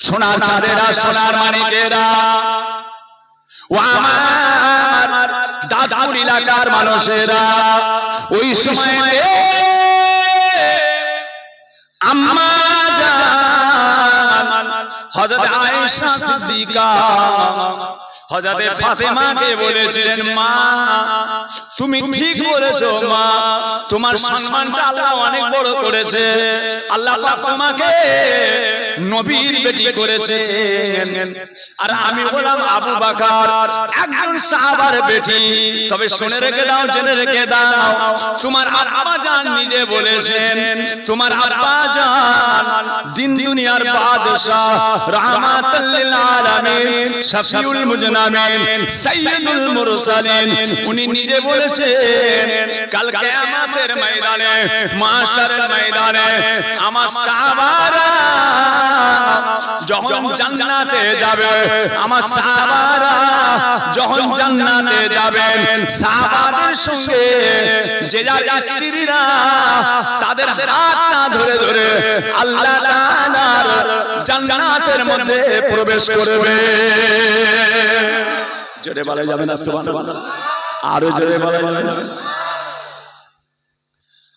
সোনার চাঁদেরা সোনার মানিকেরা ও আমার দাদপুর এলাকার মানুষেরা ওই সময় আম্মা জান হযরত আয়েশা সিদ্দিকা হযরত ফাতেমাকে বলেছিলেন মা তুমি ঠিক বলেছো মা তোমার সম্মানটা আল্লাহ অনেক বড় করেছে আল্লাহ পাক তোমাকে নবীর বেটি করেছে আর আমি হলাম আবু বকর একজন সাহাবার বেটি তবে শুনে রেখে দাও জেনে রেখে দাও তোমার আব্বা জান নিজে বলেছেন তোমার আব্বা জান দিন দুনিয়ার বাদশা রাহমাতুল লিল আলামিন শাফিউল মুজনামিন সাইয়্যিদুল মুরসালিন উনি নিজে বলেছেন কাল কিয়ামতের ময়দানে মাশারের ময়দানে আমার সাহাবারা যখন জান্নাতে যাবে আমার সাহাবারা যখন জান্নাতে যাবেন সাহাবাদের সঙ্গে যে যার স্ত্রীরা তাদের হাতটা ধরে ধরে আল্লাহ তাআলার জান্নাতের মধ্যে প্রবেশ করবে জোরে বলা যাবে না সুবহানাল্লাহ আরো জোরে বলা যাবে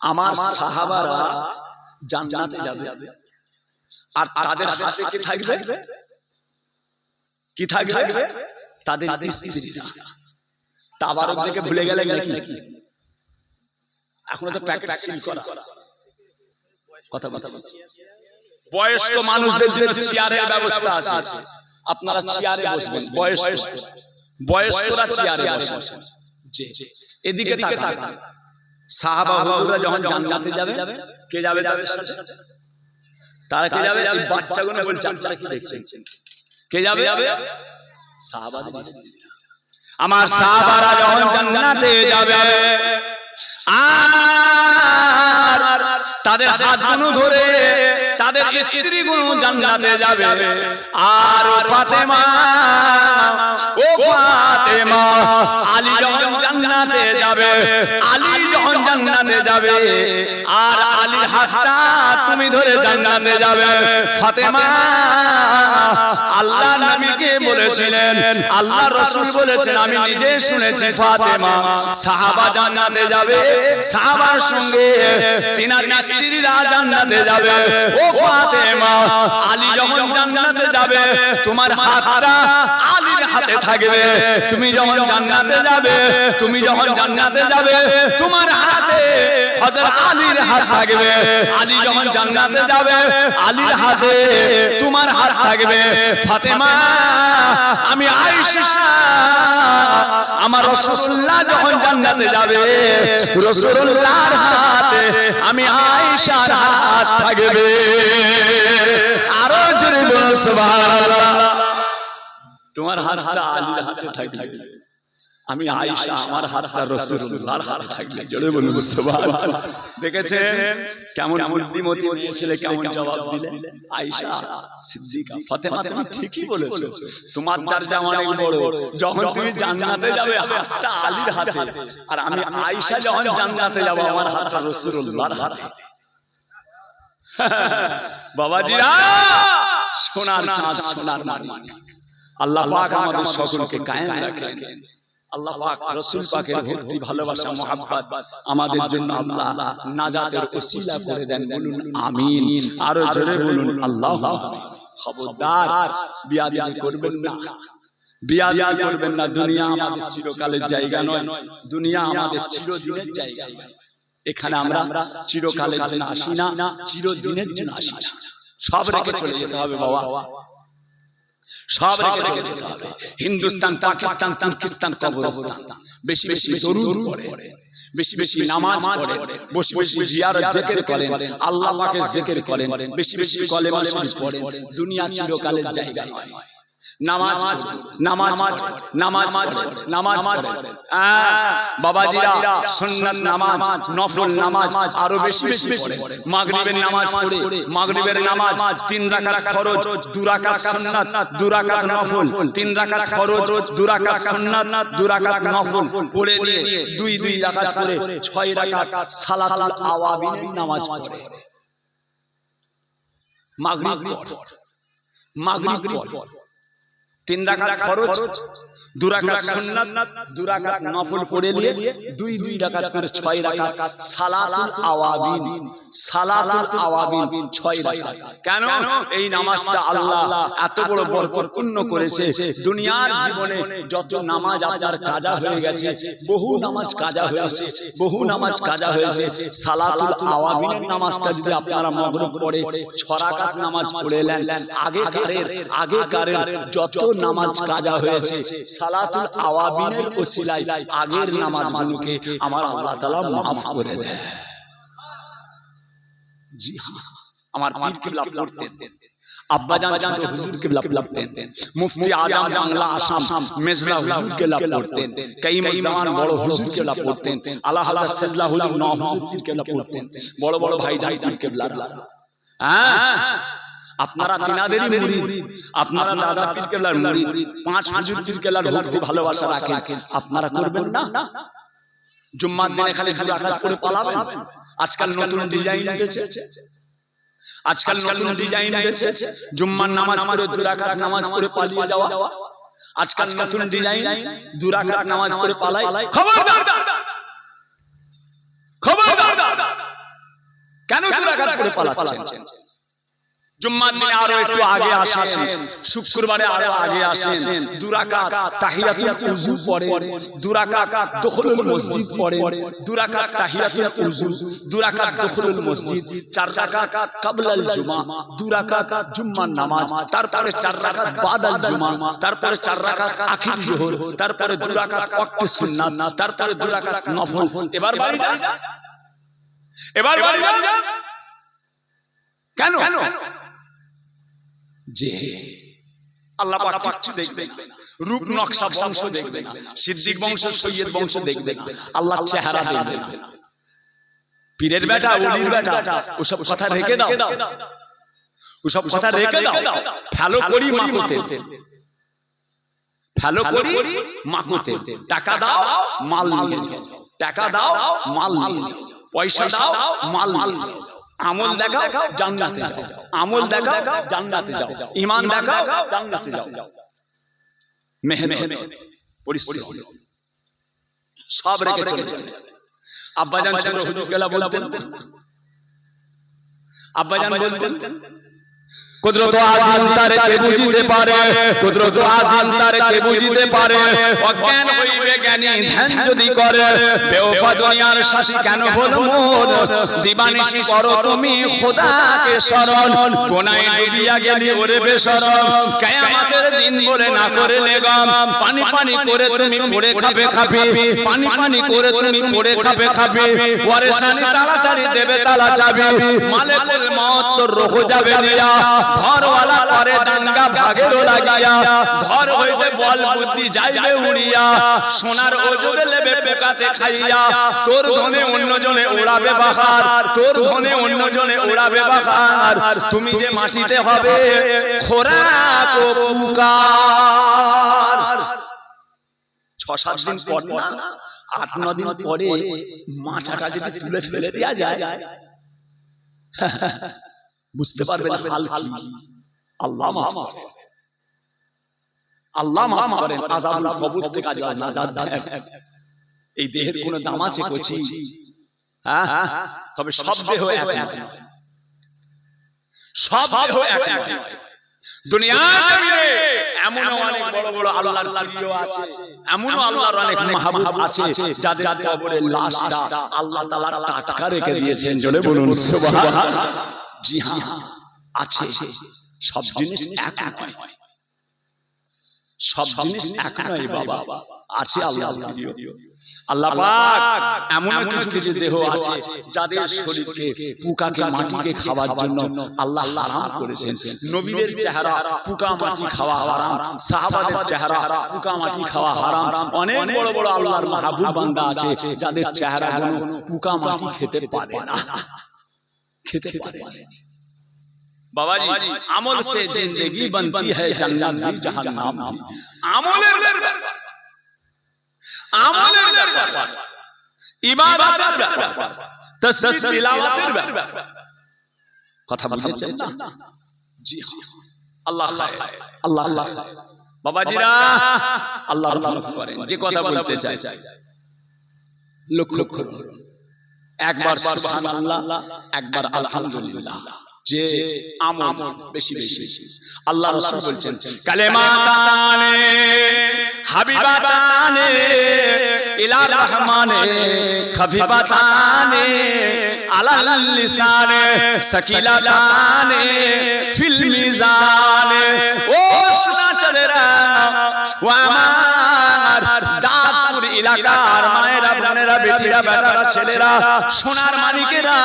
আমার সাহাবারা জান্নাতে যাবে আর তাদের হাতে কি থাকবে কি থাকবে তাদের স্ত্রীরা তাবারক দেখে ভুলে গেলেন নাকি এখন তো প্যাকেট সিল করা কথা বয়স্ক মানুষদের জন্য চেয়ারের ব্যবস্থা আছে আপনারা চেয়ারে বসবেন বয়স্করা চেয়ারে বসেন জি এদিকে তাকান সাহাবা হুজুররা যখন জান্নাতে যাবে কে যাবে তাদের সাথে তারা কে যাবে ওই বাচ্চাগুলো বলছে আপনারা কি দেখছেন কে যাবে সাহাবাদের স্ত্রীরা আমার সাহাবারা যখন জান্নাতে যাবে আর তাদের হাতগুলো ধরে তাদের স্ত্রীগুলো জান্নাতে যাবে আর ফাতেমা আলী যখন জান্নাতে যাবে আলী যখন জান্নাতে যাবে আর আলীর হাতটা তুমি ধরে জান্নাতে যাবে ফাতেমা আল্লাহ নবীকে বলেছিলেন আল্লাহ রাসূল বলেছেন আমি নিজে শুনেছি ফাতেমা সাহাবা জান্নাতে যাবে সাহাবার সঙ্গে তিনার স্ত্রীরা জান্নাতে যাবে ও ফাতেমা আলী যখন জান্নাতে যাবে তোমার হাতটা আলীর হাতে থাকবে তুমি যখন জান্নাতে যাবে তোমার হাতে হযরত আলীর হাত থাকবে আলী যখন জান্নাতে যাবে আলীর হাতে তোমার হাত থাকবে ফাতেমা আমি আয়েশা আমার রাসূলুল্লাহ যখন জান্নাতে যাবে রাসূলুল্লাহর হাতে আমি আয়েশার হাত থাকবে আরো জোরে বলো সুবহানাল্লাহ তোমার হাতটা আলীর হাতে থাকবে আমি আয়েশা আমার হাতটা রাসূলুল্লাহর হাতে থাকবে জোরে বলুন সুবহানাল্লাহ দেখেছেন কেমন বুদ্ধিমতী মেয়ে ছেলে কেমন জবাব দিলেন আয়েশা সিদ্দিকা ফাতেমা তুমি ঠিকই বলেছো তোমার দরজা অনেক বড় যখন তুমি জান্নাতে যাবে হাতটা আলীর হাতে আর আমি আয়েশা যখন জান্নাতে যাব আমার হাতটা রাসূলুল্লাহর হাতে বাবাজিরা সোনার চাঁদ সোনার মানিক আল্লাহ পাক আমাদের সকলকে কায়েম রাখেন আল্লাহ পাক রাসূল পাকের ভক্তি ভালোবাসা মহব্বত আমাদের জন্য আল্লাহ নাজাতের ওসিলা করে দেন বলুন আমিন আরো জোরে বলুন আল্লাহু আমিন খবরদার বিয়াদবি করবেন না দুনিয়া আমাদের চিরকালের জায়গা নয় দুনিয়া আমাদের চিরদিনের জায়গা এখানে আমরা চিরকালের জন্য আসি না চিরদিনের জন্য আসি না সব রেখে চলে যেতে হবে বাবা সব রেখে চলে যেতে হবে হিন্দুস্তান পাকিস্তান তুর্কিস্তান কবরস্তান বেশি বেশি দরুদ পড়েন বেশি বেশি নামাজ পড়েন বেশি বেশি জিয়ারত জিকির করেন আল্লাহ পাকের জিকির করেন বেশি বেশি কলেমা শরীফ পড়েন দুনিয়া চিরকালের জায়গা নয় নামাজ বাবাজিরা সুন্নাত নামাজ নফল নামাজ আরো বেশি বেশি পড়েন মাগরিবের নামাজ পড়ে মাগরিবের নামাজ 3 রাকাত ফরজ 2 রাকাত সুন্নাত 2 রাকাত নফল 3 রাকাত ফরজ 2 রাকাত সুন্নাত 2 রাকাত নফল পড়ে নিয়ে 2 রাকাত করে 6 রাকাত সালাতুল আওয়াবিনের নামাজ পড়ে মাগরিব মাগরিব পর 3 রাকাত ফরজ, 2 রাকাত সুন্নাত, 2 রাকাত নফল পড়ে নিয়ে 2 রাকাত করে 6 রাকাত সালাতুল আওয়াবিন, সালাতুল আওয়াবিন 6 রাকাত। কেন? এই নামাজটা আল্লাহ এত বড় বরকতপূর্ণ করেছে। দুনিয়ার জীবনে যত নামাজ আপনার কাজা হয়ে গেছে, বহু নামাজ কাজা হয়েছে, বহু নামাজ কাজা হয়েছে, সালাতুল আওয়াবিনের নামাজটা যদি আপনারা মাগরিব পড়ে 6 রাকাত নামাজ পড়ে নেন, আগেকারের যত নামাজ কাজা হয়েছে সালাতুল আওয়াবিনের ওসিলায় আগের নামাজগুলোকে আমার আল্লাহ তাআলা maaf করে দেয়। জি হ্যাঁ, আমার পীর কিবলা পড়তেন, আব্বাজান ছোট হুজুর কিবলা পড়তেন, মুফতি আজম বাংলা আসাম মেজলা হুজুর কিবলা পড়তেন, কাইম জামান বড় হুজুর কিবলা পড়তেন, আলা হযরত সাল্লাল্লাহু আলাইহি ওয়া সাল্লাম হুজুর কিবলা পড়তেন, বড় বড় ভাইজান পীর কিবলারা। হ্যাঁ, আপনারা তিনাদেরই মুরিদ, আপনারা দাদা পীর কেবলার মুরিদ, 5 হুজুর পীর কেবলার ভক্তি ভালোবাসা রাখেন, আপনারা করবেন না? জুম্মার দিনে খালি 2 রাকাত করে পালাবেন? আজকাল নতুন ডিজাইন উঠেছে, আজকাল নতুন ডিজাইন উঠেছে, জুম্মার নামাজ পড়ে 2 রাকাত নামাজ পড়ে পালিয়ে যাওয়া। আজকাল নতুন ডিজাইন, 2 রাকাত নামাজ পড়ে পালাই। খবরদার, খবরদার, কেন 2 রাকাত করে পালাচ্ছেন? জুম্মার দিনে আরো একটু আগে আসেন, শুক্রবারে আরো আগে আসেন, 2 রাকাত তাহিয়াতুল উযু পড়েন, 2 রাকাত দুখুলুল মসজিদ পড়েন, 2 রাকাত তাহিয়াতুল উযু, 2 রাকাত দুখুলুল মসজিদ, 4 রাকাত ক্বাবলাল জুমা, 2 রাকাত জুম্মার নামাজ, তারপরে 4 রাকাত বাদাল জুমা, তারপরে 4 রাকাত আখির জোহর, তারপরে 2 রাকাত ওয়াক্তে সুন্নাত, তারপরে 2 রাকাত নফল। এবার বাড়ি যান, এবার বাড়ি যান। কেন? জি আল্লাহ পাক কিচ্ছু দেখবে না, রূপ নকশা বংশ দেখবে না, সিদ্দিক বংশ সৈয়দ বংশ দেখবে না, আল্লাহর চেহারা দেখবে না। পীরের বেটা, ওলির বেটা, ওসব কথা রেখে দাও, ওসব কথা রেখে দাও। ফেলো করি মাকুতে, ফেলো করি মাকুতে, টাকা দাও মাল নিয়ে যাও, টাকা দাও মাল নিয়ে যাও, পয়সা দাও মাল নিয়ে যাও, আমল দেখাও জান্নাতে যাও, আমল দেখাও জান্নাতে যাও, ঈমান দেখাও জান্নাতে যাও। মেহনত পরিশ্রম সব রেখে চলে যাবে। আব্বাজান ছোট হুজুর কেবলা বলতেন, আব্বাজান বলতেন, কুদরত আজিম তারে কে বুঝিতে পারে, কুদরত আজিম তারে কে বুঝিতে পারে, অজ্ঞান হইবে জ্ঞানী ধ্যান যদি করে, বেওফা দুনিয়ার সাথী কেন হল মোর, দিবানিশি করো তুমি খোদাকে শরণ, গোনায় ডুবিয়া গেলি ওরে বেশরম, কিয়ামতের দিন বলে না করে নেগাম, পানি পানি করে তুমি পড়ে খাবে খাবে, পানি পানি করে তুমি পড়ে খাবে খাবে, ওয়ারেসানি তাড়াতাড়ি দেবে তালা চাবি, মালিকুল মউত তোর রোহ যাবে দিয়া, ঘরওয়ালা করে দাঙ্গা ভাগের লাগিয়া, ঘর হইতে বল বুদ্ধি যাইবে উড়িয়া, সোনার ওজনে লেবে পোকাতে খাইয়া, তোর ধনে অন্যজনে উড়াবে বাহার, তোর ধনে অন্যজনে উড়াবে বাহার, তুমি যে মাটিতে হবে খোরাক ও পুকার। 6-7 দিন পর না, 8-9 দিন পরে মাছাটা যদি তুলে ফেলে দেয়া যায়, বুঝতে পারবেন হাল কি। আল্লাহ মাফ করেন, আল্লাহ মাফ করেন, আযাবুল কবর থেকে আল্লাহ নাজাত দেন। এই দেহের কোনো দাম আছে কচি? হ্যাঁ, তবে সব দেহ এক নয়, সব দেহ এক নয়। দুনিয়াতে এমনও অনেক বড় বড় আল্লাহর প্রিয় আছে, এমনও আল্লাহর অনেক মাহবুব আছে যাদের কবরের লাশটা আল্লাহ তাআলা টাটকা রেখে দিয়েছেন। জোরে বলুন সুবহানাল্লাহ। জি হ্যাঁ, আছে। সব জিনিস এক নয়, সব জিনিস এক নয় বাবা, আছে আল্লাহর প্রিয়। আল্লাহ পাক এমন কিছু কিছু দেহ আছে যাদের শরীরকে পোকাকে মাটিকে খাওয়ার জন্য আল্লাহ হারাম করেছেন। নবীদের চেহারা পোকা মাটি খাওয়া হারাম, সাহাবাদের চেহারা পোকা মাটি খাওয়া হারাম। অনেক বড় বড় আল্লাহর মাহবুব বান্দা আছে যাদের চেহারাগুলো পোকা মাটি খেতে পারে না, খেতে পারে না। बाबाजी अमल से जिंदगी बनती है, जन्नत भी जहन्नम भी। আমলের ব্যাপার, আমলের ব্যাপার, ইবাদতের ব্যাপার, তাসবিহ তিলাওয়াতের ব্যাপার। কথা বুঝেছেন না? জি হ্যাঁ, আল্লাহ খায়, আল্লাহ খায়। বাবাজিরা আল্লাহ রহমত করেন। যে কথা বলতে চাই লক্ষ্য করুন, একবার সুবহানাল্লাহ, একবার আলহামদুলিল্লাহ, যে আমল বেশি বেশি। আল্লাহ রাসূল বলছেন কালেমাতানে হাবিবাতানে ইলা রহমানে খফিফাতানে আলাল লিসানে সাকিলাতানে ফিল মিজানে। ও সুনাচরেরা, ও আমার দাঁতপুর এলাকার মায়েরা, বোনেরা, বেটিরা, বেটারা, ছেলেরা, সোনার মানিকেরা,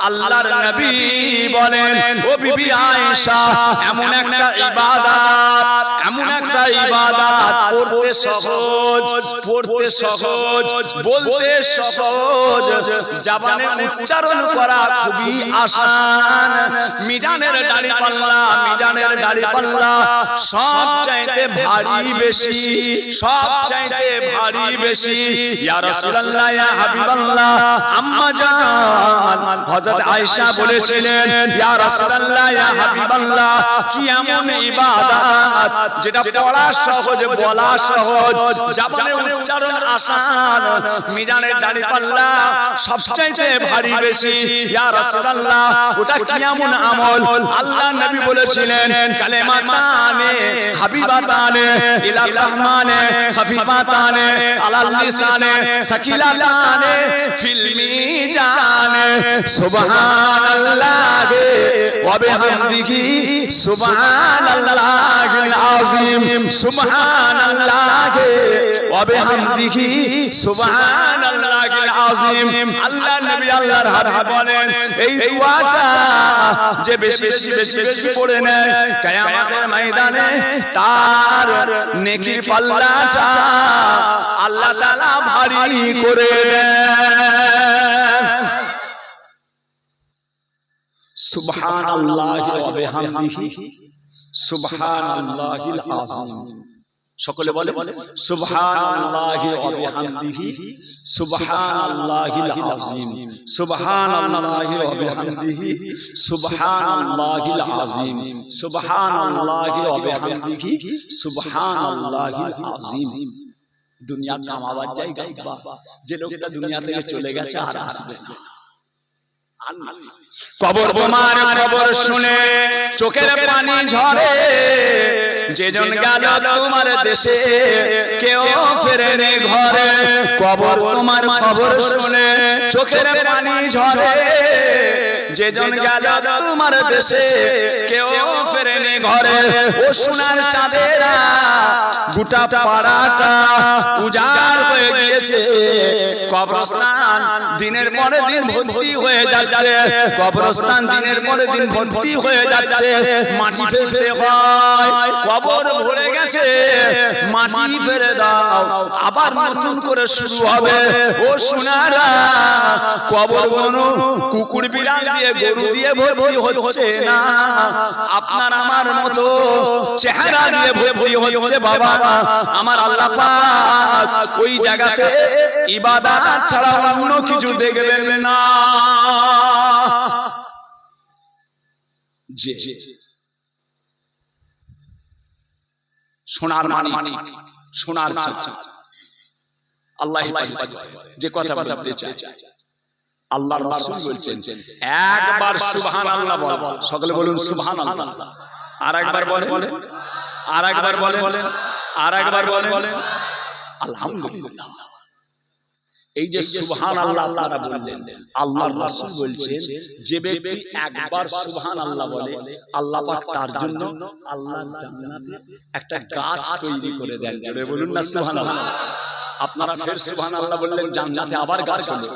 আল্লাহর নবী বলেন, ও বিবি আয়েশা, এমন একটা ইবাদত, এমন একটা ইবাদত পড়তে সহজ, পড়তে সহজ, বলতে সহজ, জবানে উচ্চারণ করা খুবই আসান। মিজানের দাড়ি পাল্লা, মিজানের দাড়ি পাল্লা সব চাইতে ভারী বেশি, সব চাইতে ভারী বেশি। ইয়া রাসূলুল্লাহ, ইয়া হাবিবাল্লাহ, আম্মা জান হযরত আয়েশা বলেছিলেন, ইয়া রাসূলুল্লাহ, ইয়া হাবিবাল্লাহ, কি এমন ইবাদত যেটা পড়া সহজ, বলা সহজ, জবানে উচ্চারণ আসান, মিজানের দাড়ি পাল্লা সবচাইতে ভারী বেশি। ইয়া রাসূলুল্লাহ, ওটা কি এমন আমল? আল্লাহ নবী বলেছিলেন কালেমাতানে হাবিবাতানে ইলা রহমানে খফিফাতানে আলাল লিসানে সাকিলাতানে ফিল মিজানে সুবহানাল্লাহি ওয়া বিহামদিহি সুবহানাল্লাহিল আযীম সুবহানাল্লাহি ওয়া বিহামদিহি সুবহানাল্লাহিল আযীম। আল্লাহ নবী, আল্লাহর হাবিব বলেন, এই দুআটা যে বেশি বেশি বেশি বেশি পড়ে নেয়, কিয়ামতের ময়দানে তার নেকির পাল্লাটা আল্লাহ তাআলা ভারী করে দেন। সুবহানাল্লাহি ওয়া বিহামদিহি সুবহানাল্লাহিল আযীম। সকলে বলে সুবহানাল্লাহি ওয়া বিহামদিহি সুবহানাল্লাহিল আযীম, সুবহানাল্লাহি ওয়া বিহামদিহি সুবহানাল্লাহিল আযীম, সুবহানাল্লাহি ওয়া বিহামদিহি সুবহানাল্লাহিল আযীম। দুনিয়া কামাবার জায়গা, যে লোকটা দুনিয়া থেকে চলে গেছে আর আসবে না। কবর বোমার খবর শুনে চোখের পানি ঝরে, যেজন গেল তোমার দেশে কেউ ফেরেনি ঘরে। কবর তোমার খবর শুনে চোখের পানি ঝরে, যেজন গেল তোমার দেশে কেউ ফেরেনি ঘরে। ও সোনার চাঁদেরা, গোটা পাড়াটা উজাড় হয়ে গিয়েছে। কবরস্থান দিনের পরে দিন ভর্তি হয়ে যাচ্ছে, কবরস্থান দিনের পরে দিন ভর্তি হয়ে যাচ্ছে। মাটি ফেলতে হয়, কবর ভরে গেছে, মাটি ফেলে দাও, আবার নতুন করে শুরু হবে। ও সোনারা, কবর কোনো কুকুর বিড়াল দিয়ে, গরু দিয়ে ভর্তি হচ্ছে না, আপনার আমার মতো চেহারা দিয়ে ভর্তি হচ্ছে। বাবা আমার, আল্লাহ পাক ওই জায়গাতে ইবাদত ছাড়া অন্য কিছু দেখবেন না। যে সোনার মানিক, সোনার চাচা, আল্লাহ যে কথা বলতে চাই, আল্লাহর রাসূল বলছেন একবার সুবহানাল্লাহ বল। সকলে বলুন সুবহানাল্লাহ। আর একবার বলেন, আর একবার বলেন, আর একবার বলেন আলহামদুলিল্লাহ। এই যে সুবহানাল্লাহ আপনারা বললেন, আল্লাহর রাসূল বলছেন যে ব্যক্তি একবার সুবহানাল্লাহ বলে, আল্লাহ পাক তার জন্য আল্লাহর জান্নাতে একটা গাছ তৈরি করে দেন। জোরে বলুন না সুবহানাল্লাহ। আপনারা ফের সুবহানাল্লাহ বললেন, জান্নাতে আবার গাছ হলো।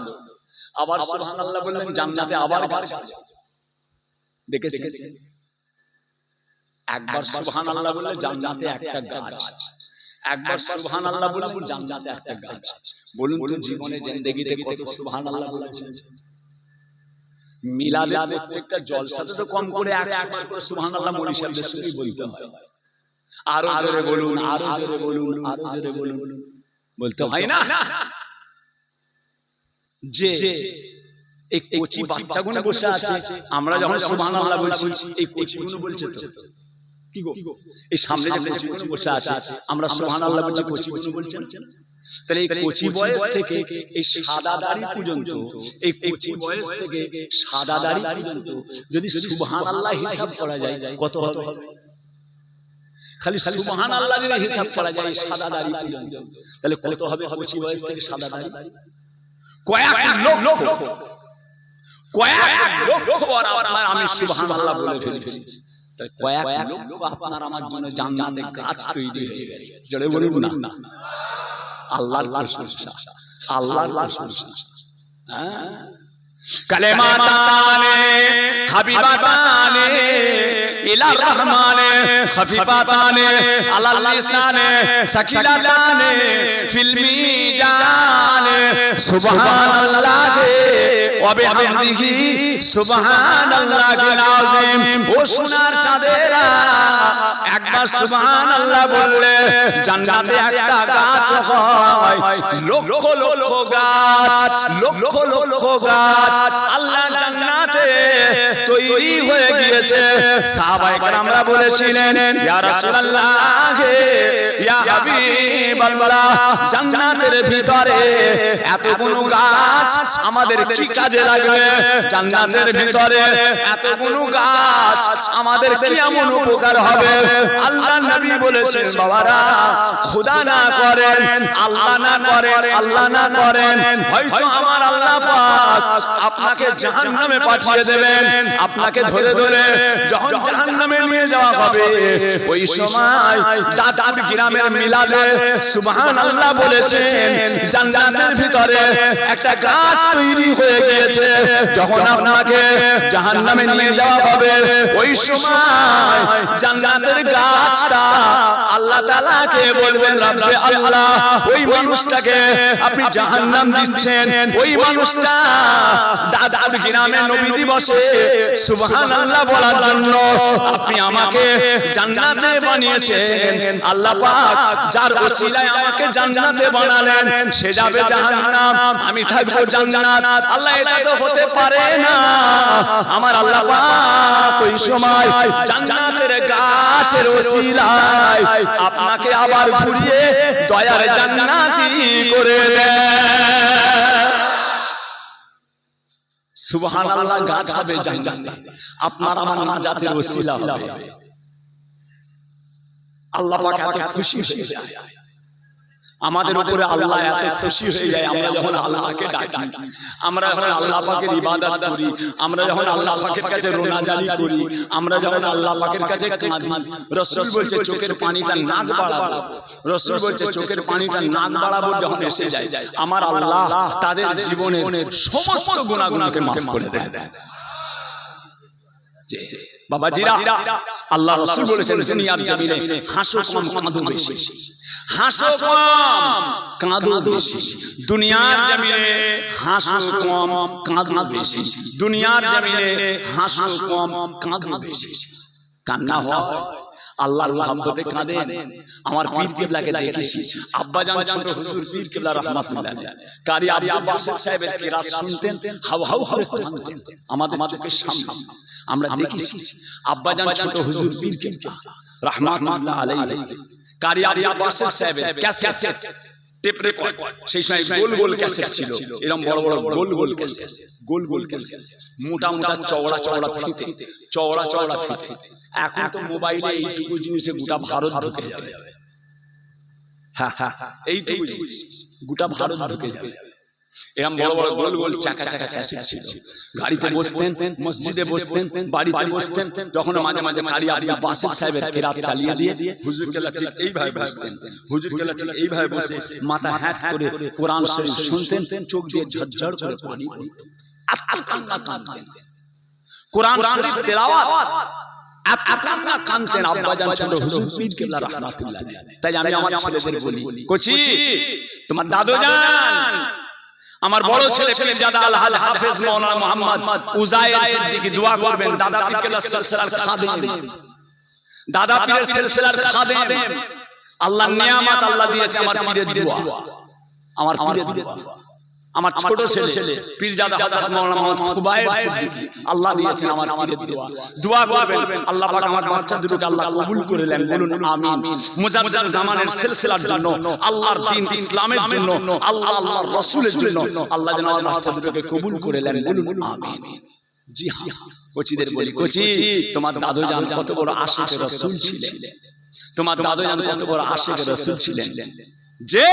আবার সুবহানাল্লাহ বললেন, জান্নাতে আবার গাছ হলো। দেখেছেন? একবার সুবহানাল্লাহ বললে জান্নাতে একটা গাছ, একবার সুবহানাল্লাহ বললেন জান্নাতে একটা গাছ। বলুন তো জীবনে জিন্দেগিতে কত সুবহানাল্লাহ বলেছেন? মিলাদে প্রত্যেকটা জলসাতে তো কম করে একবার করে সুবহানাল্লাহ মৌলভী সাহেবদের সঙ্গে বলতে হয়। আরো জোরে বলুন, আরো জোরে বলুন, আরো জোরে বলুন, বলতে হয় না? যে এই কচি বাচ্চাগুলো বসে আছে, আমরা যখন সুবহানাল্লাহ বলছি এই কচিগুলো বলছে তো কি গো, এই সামনে যে কচিগুলো বসে আছে আমরা সুবহানাল্লাহ বলছি, কচিগুলো বলছেন। তাহলে এই কচি বয়স থেকে এই সাদা দাড়ি পর্যন্ত, এই কচি বয়স থেকে সাদা দাড়ি পর্যন্ত যদি সুবহানাল্লাহ হিসাব করা যায় কত হবে? খালি সুবহানাল্লাহ যদি হিসাব করা যায় সাদা দাড়ি পর্যন্ত, তাহলে কত হবে কচি বয়স থেকে সাদা দাড়ি? কয়েক লক্ষ, কয়েক লক্ষ বার আপনার আমি সুবহানাল্লাহ বলে ফেলেছি। কয়েক লক্ষ আপনার আমার জন্য জান্নাতে গাছ তৈরি হয়ে গেছে। জোরে বলুন না, আল্লাহর প্রশংসা, আল্লাহর প্রশংসা। কালেমাতানে হাবিবাতানে ইলার রহমানে খফিফাতানে আলাল লিসানে সাকিলাতানে ফিল মিজানে সুবহানাল্লাহি ওয়া বিহামদিহি সুবহানাল্লাহিল আযীম। ও সোনার চাঁদেরা, একবার সুবহানাল্লাহ বললে জান্নাতে একটা গাছ হয়, লক্ষ লক্ষ গাছ, লক্ষ লক্ষ গাছ আল্লাহ জান্নাতে তৈরি হয়ে গিয়েছে। সাহাবায়ে কেরামরা বলেছিলেন, ইয়া রাসূলুল্লাহ, ইয়া হাবিবাল্লাহ, জান্নাতের ভিতরে এতগুলো গাছ আমাদের কি কাজে লাগবে? জান্নাতের ভিতরে এতগুলো গাছ আমাদের কি এমন উপকার হবে? আল্লাহ নবী বলেছেন, বাবারা, খোদা না করেন, আল্লাহ না করেন, আল্লাহ না করেন, হয়তো আমার আল্লাহ পাক আপনাকে জাহান্নামে পাঠিয়ে দেবেন। আপনাকে ধরে ধরে যখন জাহান্নামে নিয়ে যাওয়া হবে, ওই সময় দাদার গ্রামের মিলাদে সুবহানাল্লাহ বলেছেন, জান্নাতের ভিতরে একটা গাছ তৈরি হয়ে গিয়েছে। যখন আপনাকে জাহান্নামে নিয়ে যাওয়া হবে, ওই সময় জান্নাতের গাছটা আল্লাহ তাআলাকে বলবেন, রব্বে আল্লাহ, ওই মানুষটাকে আপনি জাহান্নাম দিচ্ছেন, ওই মানুষটা দাদার গ্রামে নবী দিবসে সুবহানাল্লাহ বলার জন্য আপনি আমাকে জান্নাতে বানিয়েছেন। আল্লাহ পাক যার ওসিলায় আমাকে জান্নাতে বানালেন, সে যাবে জাহান্নাম, আমি থাকবো জান্নাত। আল্লাহ, এটা তো হতে পারে না। আমার আল্লাহ পাক ওই সময় জান্নাতের গাছের ওসিলায় আপনাকে আবার ঘুরিয়ে দয়ার জান্নাতি করে দেন। সুবহানাল্লাহ, গাছ হবে জান্নাতে, আপনার আমার নাজাতের ওসিলা হবে। আল্লাহ পাক এত খুশি হয়ে যায়, আমাদের উপরে আল্লাহ এত খুশি হয়ে যায়। আমরা যখন আল্লাহকে ডাকি, আমরা যখন আল্লাহ পাকের ইবাদত করি, আমরা যখন আল্লাহ পাকের কাছে রোনাজারি করি, আমরা যখন আল্লাহ পাকের কাছে কাঁদি, রাসূল বলছে চোখের পানিটা নাক বাড়াবো, রাসূল বলছে চোখের পানিটা নাক বাড়াবো যখন এসে যায়, আমার আল্লাহ তাদের জীবনের সমস্ত গুনাহগুলোকে মাফ করে দেয়। বাবাজিরা, আল্লাহ রাসূল বলেছেন, দুনিয়ার জমিনে হাসো কম কাঁদো বেশি, হাসো কম কাঁদো বেশি। দুনিয়ার জমিনে হাসো কম কাঁদো বেশি, দুনিয়ার জমিনে হাসো কম কাঁদো বেশি। কান্না হয়, আল্লাহর মহব্বতে কাঁদেন। আমার পীর কিবলাকে দেখেছি, আব্বাজান ছোট হুজুর পীর কিবলা রাহমাতুল্লাহ আলাইহি কারি আব্দুল বাসিত সাহেবের কিরাত শুনতেন, হাউ হাউ করে কাঁদতেন। আমাদের চোখের সামনে আমরা দেখেছি আব্বাজান ছোট হুজুর পীর কিবলা রাহমাতুল্লাহ আলাইহি কারি আব্দুল বাসিত সাহেবের ক্যাসেট, টেপ রেকর্ড, সেই সময় গোল গোল ক্যাসেট ছিল, এরকম বড় বড় গোল গোল ক্যাসেট, গোল গোল ক্যাসেট, মোটা মোটা চওড়া চওড়া ফিতে, চওড়া চওড়া ফিতে। এখন তো মোবাইলে এইটুকু জিনিসে গোটা ভারত ঢুকে যাবে। হ্যাঁ হ্যাঁ, এইটুকু জিনিস গোটা ভারত ঢুকে যাবে। এরকম বড় বড় গোল গোল চাকা চাকা ক্যাসেট ছিল। গাড়িতে বসতেন, মসজিদে বসতেন, বাড়িতে বসতেন, যখন মাঝে মাঝে কারি আব্দুল বাসিত সাহেবের কিরাত চালিয়ে দিয়ে হুজুর কেবলা ঠিক এইভাবে বসতেন, হুজুর কেবলা ঠিক এইভাবে বসে মাথা হ্যাট করে কোরআন শরীফ শুনতেন, চোখ দিয়ে ঝরঝর করে পানি পড়ত, এত কান্না কাঁদতেন। কোরআন শরীফ তেলাওয়াত এত কান্না কাঁদতেন আব্বাজান ছোট হুজুর পীর কিবলা রাহমাতুল্লাহ আলাইহি। তাই আমি আমার ছেলেদের বলি, কোচি তোমার দাদুজান, আমার বড় ছেলে পীরজাদা আলহাজ হাফেজ মাওলানা মুহাম্মদ উজাইর সিদ্দিকী দোয়া করবেন, দাদা পীর কেবলার সিলসিলার খাদেম, দাদা পীরের সিলসিলার খাদেম। আল্লাহ নিয়ামত আল্লাহ দিয়েছে আমার পীরের দোয়া, আমার পীরের দোয়া। আমার ছোট ছেলে পীরজাদা হযরত মাওলানা মুহাম্মদ খুবাইব সিদ্দিকী আল্লাহ দিয়েছেন আমার পীরের দোয়া করবেন আল্লাহ পাক আমার বাচ্চা দুটোকে আল্লাহ কবুল করে নেন, বলুন আমিন। মুজাদ্দিদ জামানের সিলসিলার জন্য, আল্লাহর দ্বীন ইসলামের জন্য, আল্লাহর রাসূলের জন্য আল্লাহ যেন আমার বাচ্চা দুটোকে কবুল করে নেন, বলুন আমিন। জি হ্যাঁ, কোচিদের বলি, কোচি তোমার দাদু জান কত বড় আশিকে রাসূল ছিলেন, তোমার দাদু জান কত বড় আশিকে রাসূল ছিলেন, যে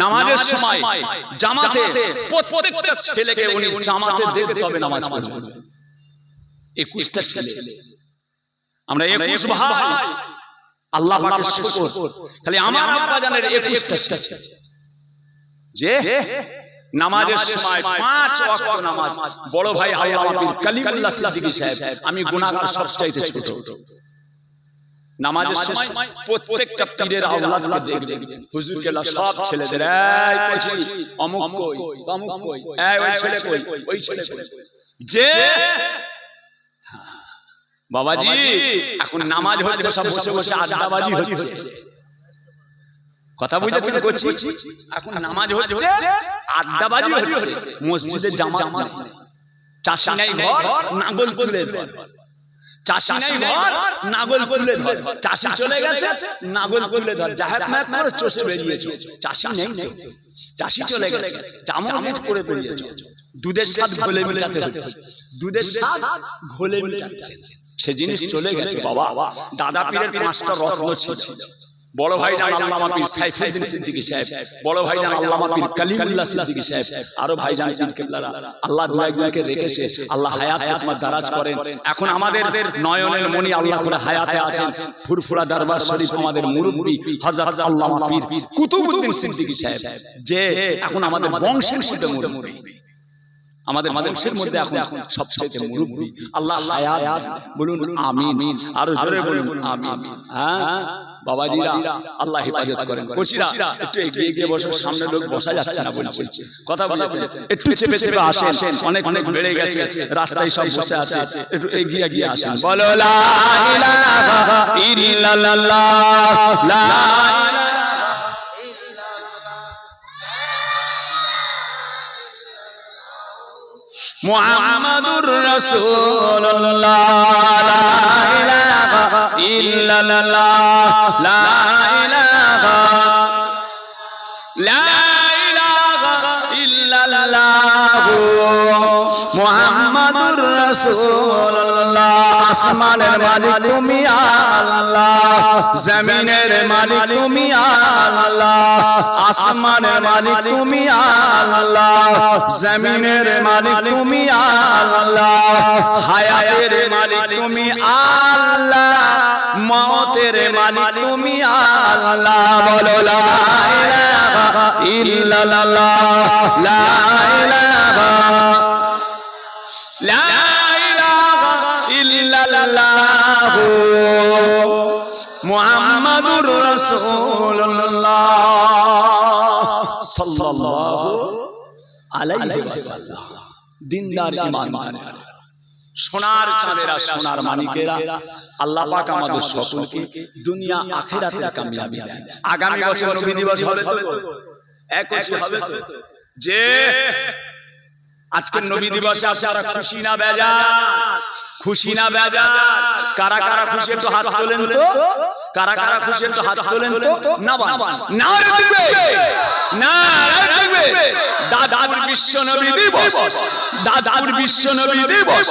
নামাজের সময় জামাতে প্রত্যেকটা ছেলেকে উনি জামাতে দেখতে হবে নামাজ পড়বে। 21টা ছেলে, আমরা 21 ভাই, আল্লাহ পাকের শুকর। খালি আমার আব্বা জানের 21টা ছেলে, যে নামাজের সময় 5 ওয়াক্ত নামাজ। বড় ভাই আল্লামা পীর কালিমুল্লাহ সিদ্দিকী সাহেব, আমি গুনাহগার সবচাইতে ছোট, নামাজের সময় প্রত্যেকটা পীরের আওলাদকে দেখবেন, হুজুর কেবলা সব ছেলেদের, এই কইছি অমুক কই তমুক কই, এই ওই ছেলে কই ওই ছেলে কই, যে বাবাজি এখন নামাজ হচ্ছে সব বসে বসে আড্ডাবাজি হচ্ছে, কথা বুঝেছেন কইছি, এখন নামাজ হচ্ছে আড্ডাবাজি হচ্ছে, মসজিদে জামাত নাই, চাষি নাই ঘর নাগল তুলে ধর, চাষি নাই ঘর নাগল তুলে ধর, চাষি চলে গেছে নাগল তুলে ধর, জাহাত মাত করে চষে বেরিয়েছো, চাষি নেই নেই, চাষি চলে গেছে জামাত করে বেরিয়েছো, দুধের স্বাদ ঘোলে মিটাতে হচ্ছে, দুধের স্বাদ ঘোলে মিটাচ্ছে, সে জিনিস চলে গেছে বাবা। দাদা পীরের 5টা রত্ন ছিল, বড় ভাইজান আল্লামা পীর সাইফুদ্দিন সিদ্দিকী সাহেব, বড় ভাইজান আল্লামা পীর কালিমুল্লাহ সিদ্দিকী সাহেব, আরো ভাইজান পীর কেবলারা আল্লাহ দু একজনকে রেখেছে, আল্লাহ হায়াত কিসমত দারাজ করেন। এখন আমাদের নয়নের মণি আল্লাহ করে হায়াতে আছেন ফুরফুরা দরবার শরীফ, আমাদের মুরব্বি হযরত আল্লামা পীর কুতুবউদ্দিন সিদ্দিকী সাহেব, যে এখন আমাদের বংশের মধ্যে মুরব্বি, আমাদের বংশের মধ্যে এখন সবচেয়ে মুরব্বি, আল্লাহ হায়াত, বলুন আমিন, আরো জোরে বলুন আমিন। হ্যাঁ বাবাজিরা আল্লাহ হেফাজত করেন। কোচিরা একটু এগিয়ে গিয়ে বসে, সামনে লোক বসা যাচ্ছে না বলছে, কথা বলেছেন একটু চেপে চেপে আসেন, অনেক অনেক বেড়ে গেছে, রাস্তায় সব বসে আছে, একটু এগিয়ে গিয়ে আসেন, বলো লা ইলাহা ইল্লাল্লাহ, লা মুহাম্মাদুর রাসূলুল্লাহ, লা ইলাহা ইল্লাল্লাহ, লা ইলাহা, লা ইলাহা ইল্লাল্লাহ মুহাম্মাদুর রাসূলুল্লাহ। আসমানের মালিক তুমি আল্লাহ, জমিনের মালিক তুমি আল্লাহ, আসমানের মালিক তুমি আল্লাহ, জমিনের মালিক তুমি আল্লাহ, হায়াতের মালিক তুমি আল্লাহ, মওতের মালিক তুমি আল্লাহ, বলো লা ইলাহা ইল্লাল্লাহ, লা ইলাহা, লা ইলাহা ইল্লাল্লাহ মুহাম্মাদুর রাসূলুল্লাহ সাল্লাল্লাহু আলাইহি ওয়াসাল্লাম। দিনদার ঈমানদারেরা, সোনার চাঁদেরা, সোনার মানিকেরা, আল্লাহ পাক আমাদের সকলকে দুনিয়া আখিরাতে কামিয়াবি দেন। আগামী বছর নবী দিবস হবে তো, এক হবে তো, যে আজকের নবী দিবসে আপনারা খুশি না বেজার? খুশি না বেজার? কারা কারা খুশি একটু হাত তোলেন তো, কারা কারা খুশি একটু হাত তোলেন তো, না নারে দিবে না রাখবে। দাদার বিশ্ব নবী দিবস, দাদার বিশ্ব নবী দিবস,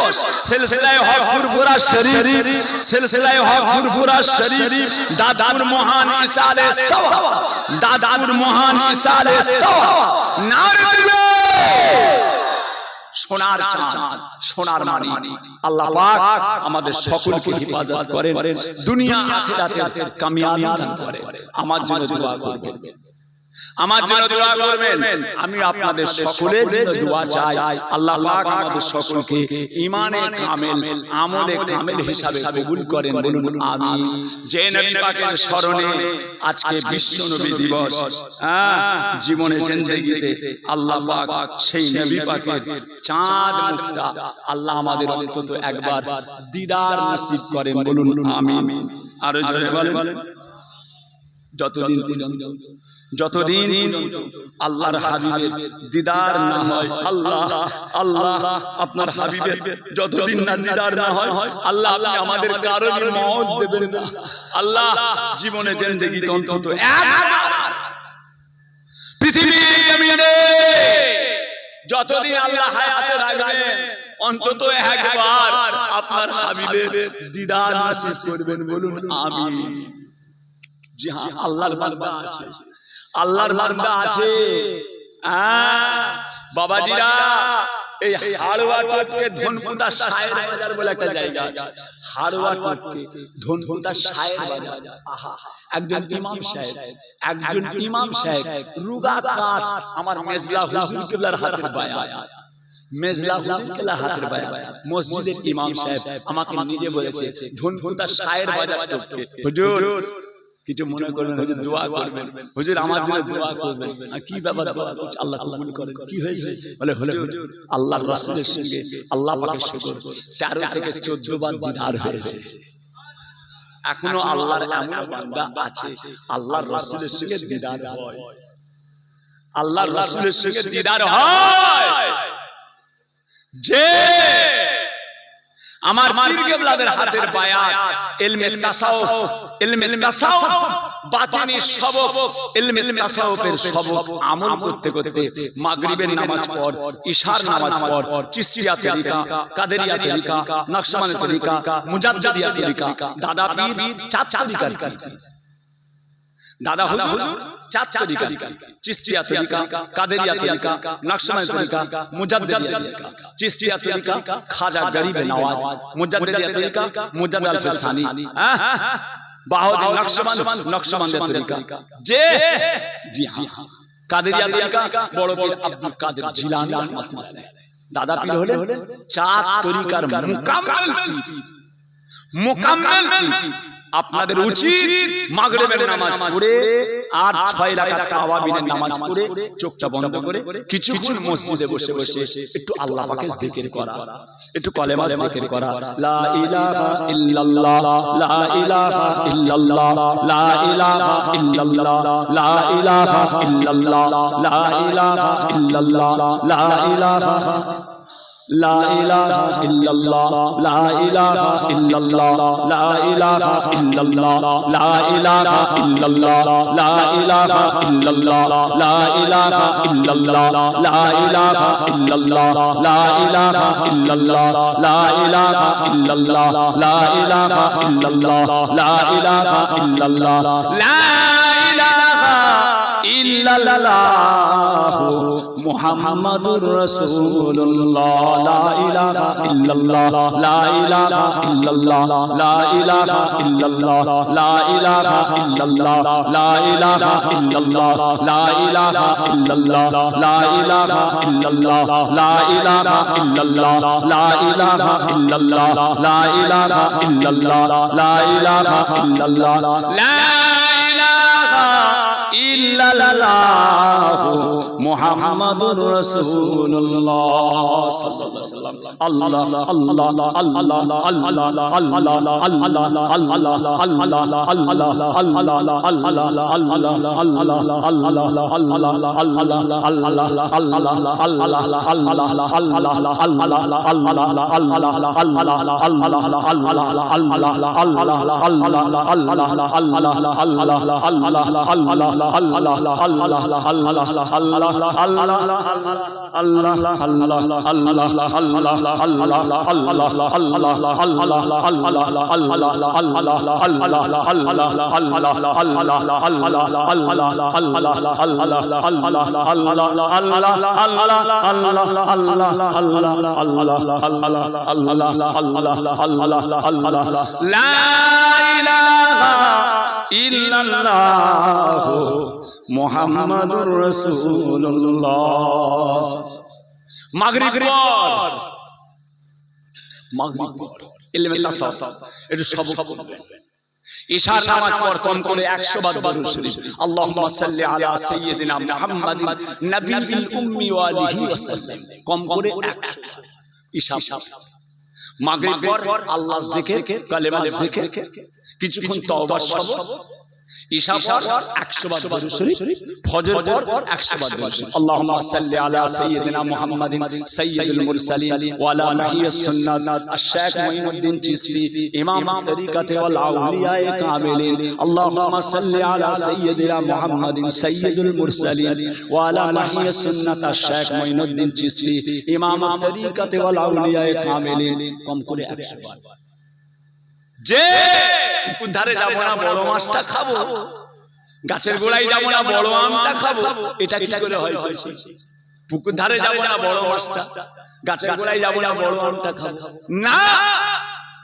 সিলসিলায়ে হক ফুরফুরা শরীফ, সিলসিলায়ে হক ফুরফুরা শরীফ, দাদার মহান ইসালে সওয়াব, দাদার মহান ইসালে সওয়াব, নারে দিবে। সোনার চাঁদ, সোনার মানিক, আল্লাহ পাক আমাদের সকলকে হেফাজত করেন, দুনিয়া আখিরাতে কামিয়াবি দান করেন। আমার জন্য দোয়া করবেন, আমার জন্য দোয়া করবেন। আমি আপনাদের সকলের জন্য দোয়া চাই, আল্লাহ পাক আমাদের সকলকে ঈমানে কামেল, আমলে কামেল হিসাবে কবুল করেন, বলুন আমিন। যে নবী পাকের স্মরণে আজকে বিশ্ব নবী দিবস, জীবনে জিন্দেগিতে আল্লাহ পাক সেই নবী পাকের চাঁদ মুখটা আল্লাহ আমাদের অন্তত একবার দিদার নসিব করেন, বলুন আমিন। আরো জোরে বলেন। যতদিন পর্যন্ত আল্লাহর হাবিবের দিদার না হয়, আল্লাহ আল্লাহ আপনার হাবিবের যতদিন না দিদার না হয়, আল্লাহ আপনি আমাদের কারোরই মওত দেবেন না। আল্লাহ জীবনে জিন্দেগি অন্তত একবার পৃথিবীর জমিনে যতদিন আল্লাহ হায়াতে রাখবেন অন্তত একবার আপনার হাবিবের দিদার নসিব করবেন, বলুন আমিন। জি হ্যাঁ, আল্লাহর বান্দা আছে, আল্লাহর বান্দা আছে। বাবাজিরা, এই হাড়ুয়া টোটকে ধনপুতা শায়ের বাজার বলে একটা জায়গা আছে। হাড়ুয়া টোটকে ধনপুতা শায়ের বাজার। আহা, একজন ইমাম সাহেব রুগা কাঠ আমার মেজলা হুজুর কিবলার হাতের বায়াত, মেজলা হুজুর কিবলার হাতের বায়াত। মসজিদের ইমাম সাহেব আমাকে নিজে বলেছে ধনপুতা শায়ের বাজার টোটকে, হুজুর কিছু মনে করবেন, হুজুর দোয়া করবেন, হুজুর আমার জন্য দোয়া করবেন। কি ব্যাপার দোয়া করছে? আল্লাহ কবুল করেন। কি হয়েছে? বলে হুজুর আল্লাহর রাসূলের সঙ্গে আল্লাহ পাকের শুকর 13 থেকে 14 বার দিদার হয়েছে। এখনো আল্লাহর এমন বান্দা আছে আল্লাহর রাসূলের সঙ্গে দিদার হয়, আল্লাহর রাসূলের সঙ্গে দিদার হয়। যে আমার পীর কেবলাদের হাতের বায়াত, ইলমে তাসাউফ, ইলমে তাসাউফ বাতিনি সবক, ইলমে তাসাউফের সবক আমল করতে করতে মাগরিবের নামাজ পড়, ইশার নামাজ পড়, চিশতিয়া তরিকা, কাদেরিয়া তরিকা, নকশবন্দি তরিকা, মুজাদ্দিদিয়া তরিকা, দাদা পীর চার তরিকার দাদা হুজুর চার তরিকা, চিশতিয়া তরিকা, কাদেরিয়া তরিকা, নকশবন্দি তরিকা, মুজাদ্দিদিয়া তরিকা, চিশতিয়া তরিকা খাজা গরিব নওয়াজ, মুজাদ্দিদিয়া তরিকা মুজাদ্দিদ আল-ফিসানি, বাহাউদ্দিন নকশবন্দি তরিকা, যে জি হ্যাঁ কাদেরিয়া তরিকা বড় পীর আব্দুল কাদের জিলানী রাহমাতুল্লাহ আলাইহি। দাদা পীর হলেন চার তরিকার মুকাম্মাল পীর। আপনাদের উচিত মাগরিবের নামাজ পড়ে আর 6 রাকাত আওয়াবিনের নামাজ পড়ে চোখটা বন্ধ করে কিছুক্ষণ মসজিদে বসে বসে একটু আল্লাহ পাকের জিকির করা, একটু কলেমা জিকির করা, লা ইলাহা ইল্লাল্লাহ, লা ইলাহা ইল্লাল্লাহ, লা ইলাহা ইল্লাল্লাহ, লা ইলাহা ইল্লাল্লাহ, লা ইলাহা ইল্লাল্লাহ, লা ইলাহা لا إله إلا الله، لا إله إلا الله، لا إله إلا الله، لا إله إلا الله، لا إله إلا الله، لا إله إلا الله، لا إله إلا الله، لا إله إلا الله، لا إله إلا الله، لا إله إلا الله، لا إله إلا الله، لا إله إلا الله মুহাম্মাদুর রাসূলুল্লাহ, লা ইলাহা ইল্লাল্লাহ, লা ইলাহা ইল্লাল্লাহ, লা ইলাহা ইল্লাল্লাহ, লা ইলাহা ইল্লাল্লাহ, লা ইলাহা ইল্লাল্লাহ, লা ইলাহা ইল্লাল্লাহ, লা ইলাহা ইল্লাল্লাহ, লা ইলাহা ইল্লাল্লাহ, লা ইলাহা ইল্লাল্লাহ, লা ইলাহা ইল্লাল্লাহ, লা ইলাহা ইল্লাল্লাহ, লা ইলাহা ইল্লাল্লাহ মুহাম্মাদুর রাসূলুল্লাহ সাল্লাল্লাহু আলাইহি ওয়াসাল্লাম। আল্লাহ আল্লাহ আল্লাহ আল্লাহ আল্লাহ মুহাম্মাদুর রাসূলুল্লাহ। মাগরিব পর ইলমে তাসাউফ একটু সবক পড়বেন। ইশার নামাজ পর কম করে 100 বার দরুদ শরীফ, আল্লাহুম্মা সাল্লি আলা সাইয়্যিদিনা মুহাম্মাদিন নবিয়্যিল উম্মি ওয়া আলিহি ওয়া সাল্লাম, কম করে 100 ইশা। মাগরিব পর আল্লাহর জিকির, কালেমা জিকির, কিছুক্ষণ তওবার সবক, ঈশা পর 100 বার দরুদ শরীফ, ফজর পর 100 বার দরুদ শরীফ। আল্লাহুম্মা সাল্লি আলা সাইয়্যিদিনা মুহাম্মাদিন সাইয়্যিদুল মুরসালিন ওয়া আলা নাহিয়্যিস সুন্নাত আশ-শাইখ মুঈনুদ্দিন চিশতি ইমাম তরিকাতে ওয়াল আউলিয়ায়ে কামিলিন। আল্লাহুম্মা সাল্লি আলা সাইয়্যিদিনা মুহাম্মাদিন সাইয়্যিদুল মুরসালিন ওয়া আলা নাহিয়্যিস সুন্নাত আশ-শাইখ মুঈনুদ্দিন চিশতি ইমাম তরিকাতে ওয়াল আউলিয়ায়ে কামিলিন। কম করে 100 বার। যে পুকুর ধারে যাবো না বড় মাছটা খাবো, গাছের গোড়ায় যাবো না বড় আমটা খাবো, এটা কি করে হয়? পুকুর ধারে যাবো না বড় মাছটা, গাছের গোড়ায় যাবো না বড় আমটা খাবো না।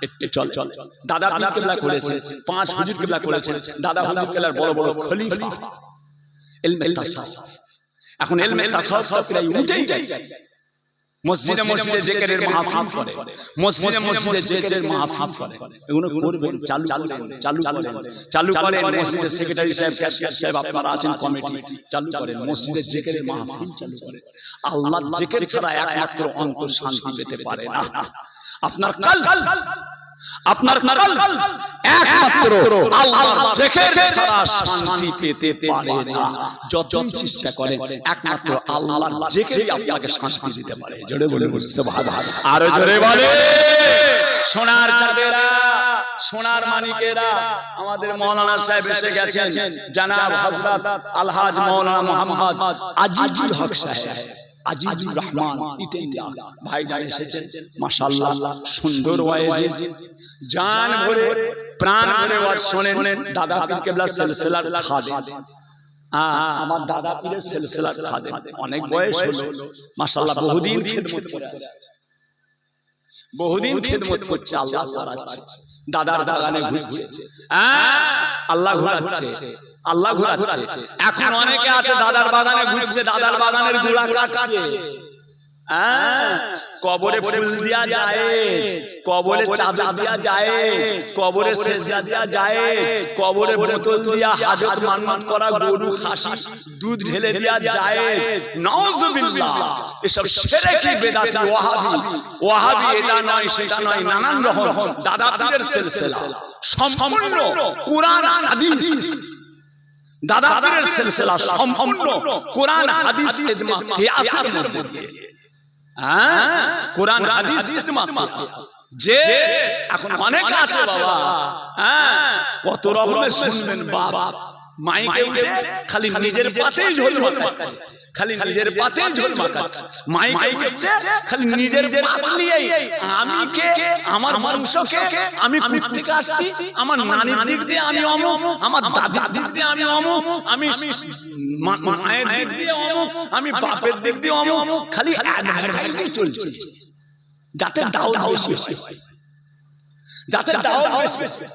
একটু চল চল। দাদা পীর কেবলা করেছে, 5 হুজুর কেবলা করেছে, দাদা হুজুর কেবলার বড় বড় খলিফা ইলমে তাসাউফ। এখন ইলমে তাসাউফ প্রায় উঠেই যাচ্ছে। মসজিদে মসজিদে জিকিরের মাহফিল করে, মসজিদে মসজিদে জিকিরের মাহফিল করে। এগুলো করবেন, চালু করেন। মসজিদের সেক্রেটারি সাহেব, ক্যাশিয়ার সাহেব আপনারা আছেন কমিটি, চালু করেন মসজিদের জিকিরের মাহফিল চালু করেন। আল্লাহর জিকির ছাড়া একমাত্র অন্তর শান্তি পেতে পারে না। আপনার কাল একমাত্র আল্লাহর জিকির ছাড়া শান্তি পেতে পারে না। যতই চেষ্টা করেন একমাত্র আল্লাহর জিকিরই আপনাকে শান্তি দিতে পারে। জোরে বলে সুবহানাল্লাহ, আরো জোরে বলে। সোনার চাঁদেরা, সোনার মানিকেরা, আমাদের মাওলানা সাহেব এসে গেছেন, জনাব হযরত আলহাজ মাওলানা মোহাম্মদ আজিজুল হক সাহেব, আজিজুর রহমান ইটেন্ডা ভাইজান এসেছেন। মাশাআল্লাহ সুন্দর ওয়াজ, জান ভরে প্রাণ ভরে ওয়াজ শোনেন। দাদা পীর কেবলার সিলসিলার খাদেম, আমার দাদা পীরের সিলসিলার খাদেম, অনেক বয়স হলো মাশাআল্লাহ, বহুদিন খিদমত করে আছে, বহুদিন খিদমত করছে, আল্লাহ করাচ্ছে। দাদার বাগানে ঘুরছে, আল্লাহ ঘোরাচ্ছে, আল্লাহ ঘোরাচ্ছে। এখন অনেকে আছে দাদার বাগানে ঘুরছে, দাদার বাগানের গোড়া কাটছে। কবরে ফুল দিয়া যায়, কবরে চাদর দিয়া যায়, কবরে সেজদা দিয়া যায়, কবরে বোতল দিয়া হাজত মান্নাত করা গরু খাসি দুধ ঢেলে দিয়া যায়। নাউজুবিল্লাহ, এসব শিরকি বেদাতি ওয়াহাবি এটা নয় সেটা নয়, নানান রকম দাদা পীরের সিলসিলা সম্পূর্ণ কুরআন হাদিস, দাদা পীরের সিলসিলা সম্পূর্ণ কুরআন হাদিস ইজমা কিয়াসের মধ্যে দিয়ে, কোরআন হাদিস ইজমা যে এখন অনেক আছে বাবা, কত রকমের শুনবেন বাবা। মাইকে উঠে খালি নিজের পাতেই ঝোল মাখাচ্ছে, খালি নিজের পাতেই ঝোল মাখাচ্ছে। মাইকে উঠছে খালি নিজের পাত নিয়েই, আমি কে, আমার বংশ কে, আমি কোথা থেকে আসছি, আমার নানির দিক দিয়ে আমি অমুক, আমার দাদির দিক দিয়ে আমি অমুক, আমি মায়ের দিক দিয়ে অমুক, আমি বাপের দিক দিয়ে অমুক। খালি অ্যাডভার্টাইজিং চলছে যাতে দাও বেশি হয়, যাতে দাও বেশি।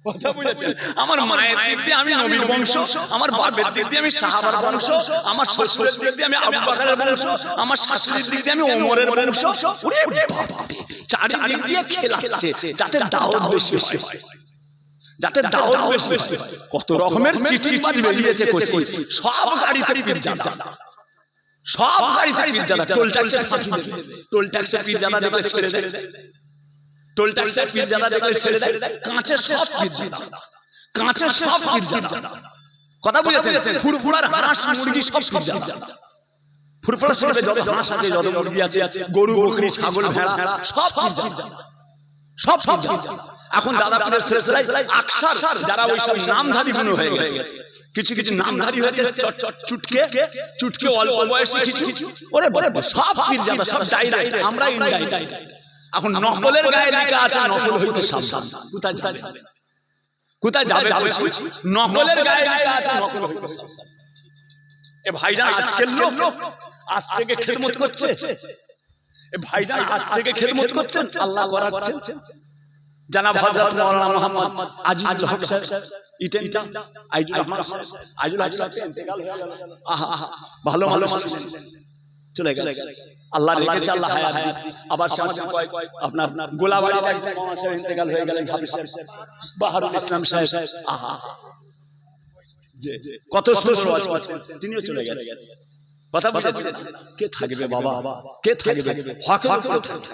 কথা বুঝেছেন? আমার মায়ের দিক দিয়ে আমি নবীর বংশ, আমার বাপের দিক দিয়ে আমি সাহাবার বংশ, আমার শ্বশুরের দিক দিয়ে আমি আবু বকরের বংশ, আমার শাশুড়ির দিক দিয়ে আমি ওমরের বংশ। ওরে বাবা, চারিদিক দিয়ে খেলাচ্ছে যাতে দাওয়াত বেশি হয়, যাতে দাওয়াত বেশি হয়। কত রকমের চিঠিবাজ বেরিয়েছে কোচি, সব গাড়িতে পীরজাদা, সব গাড়িতে পীরজাদা। টোল ট্যাক্সে ফাঁকি দেবে, টোল ট্যাক্সে পীরজাদা দেখলে ছেড়ে দেয়, টোল ট্যাক্সে পীরজাদা দেখলে ছেড়ে দেয়। কাঁচের সব পীরজাদা, কাঁচের সব পীরজাদা। কথা বুঝেছেন? ফুরফুরার হাঁস মুরগি সব পীরজাদা। ফুরফুরা শরীফে যত হাঁস আছে, যত মুরগি আছে, গরু বকরি ছাগল ভেড়া সব পীরজাদা, সব পীরজাদা। এখন দাদা পীরের সিলসিলায় আকসার যারা ওই সব নামধারী গুণ হয়ে গেছে, কিছু কিছু নামধারী হয়েছে, চুটকে চুটকে অল্প বয়সে কিছু, ওরে সব পীরজাদা, সব ডাইরেক্ট, আমরা ইনডাইরেক্ট। এখন নকলের গায়ে লেখা আছে নকল হইতে সাবধান। কোথায় যাবে, কোথায় যাবে? নকলের গায়ে লেখা আছে নকল হইতে সাবধান। এ ভাইজান আজকের লোক আজ থেকে খেদমত করছে, এ ভাইজান আজ থেকে খেদমত করছেন, আল্লাহ করাচ্ছেন। জনাব হযরত মাওলানা মোহাম্মদ আজিজুল হক সাহেব ইটেন্ডা, আইজুল রহমান সাহেব, আইজুল হক সাহেব ইন্তেকাল হয়ে গেল। আহা ভালো ভালো মানুষ চলে গেল, আল্লাহ রেখেছে, আল্লাহ হায়াত দিক। আবার আপনার গোলাবাড়িতে একজন মাওলানা সাহেব ইন্তেকাল হয়ে গেলেন, হাফিজ সাহেব, বাহারুল ইসলাম সাহেব। আহা কত সুন্দর ওয়াজ করতেন, তিনিও চলে গেছেন। কথা বুঝেছেন? কে থাকবে বাবা, কে থাকবে? হকের উপরে থাকবে,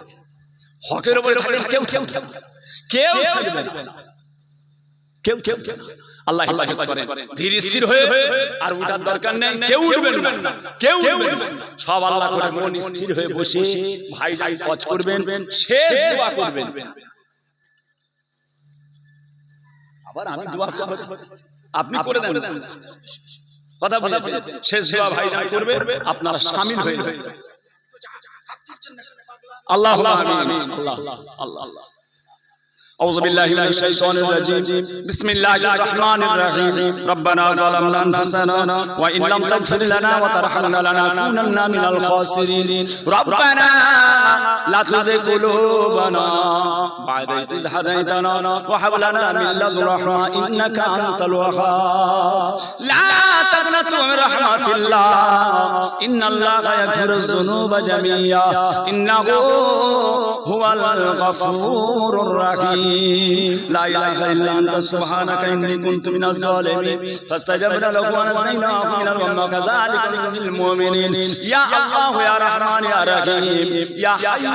হকের উপরে থাকবে, কেউ থাকবে না। কেউ কেউ আল্লাহ হেফাজত করেন। ধীর স্থির হয়ে আর উঠার দরকার নেই, কেউ উঠবেন না, কেউ উঠবেন না, সব আল্লাহ করে মন স্থির হয়ে বসে ভাইজান ওয়াজ করবেন, শেষ দোয়া করবেন। আবার আমি দোয়া করব, আপনি করে দেন, কথা বলেছেন, শেষ দোয়া ভাইজান করবে, আপনারা শামিল হয়ে যাবেন। আল্লাহুম্মা আমিন। আল্লাহ আল্লাহ আল্লাহ। أعوذ بالله من الشيطان الرجيم بسم الله الرحمن الرحيم ربنا ظلمنا أنفسنا وإن لم تغفر لنا وترحمنا لنكونن من الخاسرين ربنا لا تزغ قلوبنا بعد إذ هديتنا وهب لنا من لدنك رحمة إنك أنت الوهاب لا تقنطوا من رحمة الله إن الله يغفر الذنوب جميعا إنه هو الغفور الرحيم لا إله إلا أنت سبحانك إني كنت من الظالمين فاستجبنا له ونجيناه من الغم وكذلك نجزي المؤمنين يا الله يا رحمن يا رحيم يا حي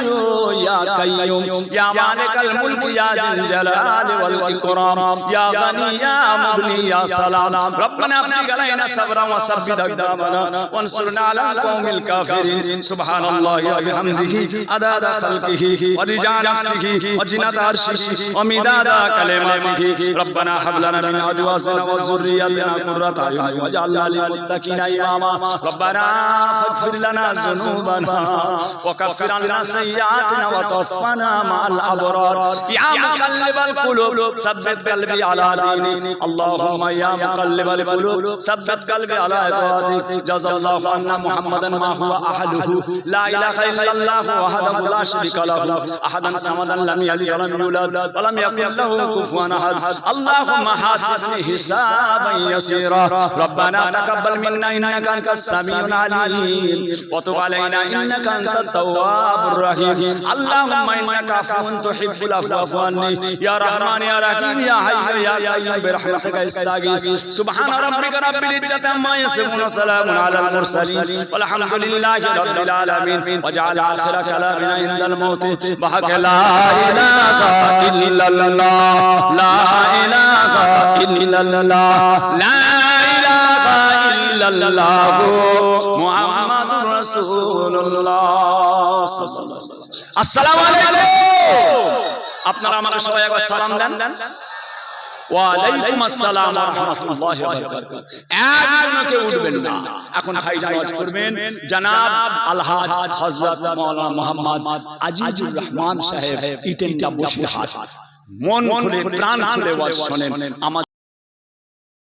يا قيوم يا مالك الملك يا ذي الجلال والإكرام يا غني يا مغني يا سلام ربنا افرغ علينا صبرا وثبت أقدامنا وانصرنا على القوم الكافرين سبحان الله وبحمده عدد خلقه ورضا نفسه وزنة عرشه ومداد كلماته ربنا هب لنا من أزواجنا وذرياتنا قرة أعين واجعلنا للمتقين إماما ربنا فاغفر لنا ذنوبنا وكفر عنا سيئاتنا وتوفنا مع الأبرار يا مقلب القلوب ثبت قلبي على دينك اللهم يا مقلب القلوب ثبت قلبي على طاعتك جزا الله عنا محمدا ما هو أحده لا إله إلا الله وحده لا شريك له أحدا صمدا لم يلد ولم يولد ولم يكن له كفوا أحد اللهم حاسبني حسابا يسيرا ربنا تقبل منا إنك أنت السميع العليم وتب علينا إنك أنت التواب الرحيم اللهم إنك عفو تحب العفو فاعف عني يا رحمن يا رحيم يا حي يا قيوم برحمتك استغيث سبحان ربك رب العزة عما يصفون وسلام على المرسلين والحمد لله رب العالمين وجعل آخر كلامنا عند الموت بحق لا إله إلا الله لا إله إلا الله لا إله إلا الله محمد رسول الله السلام عليكم আপনারা আমাকে সবাই একবার সালাম দেন ওয়া আলাইকুম আসসালাম ওয়া রাহমাতুল্লাহি ওয়া বারাকাতুহু একজনকে উঠবেন না এখন ভাই নামাজ করবেন জনাব আলহাজ হযরত মাওলানা মুহাম্মদ আজিজুর রহমান সাহেব ইটেনটা বসিরহাট মন খুলে প্রাণ খুলে ওয়াজ শুনেন আমাদের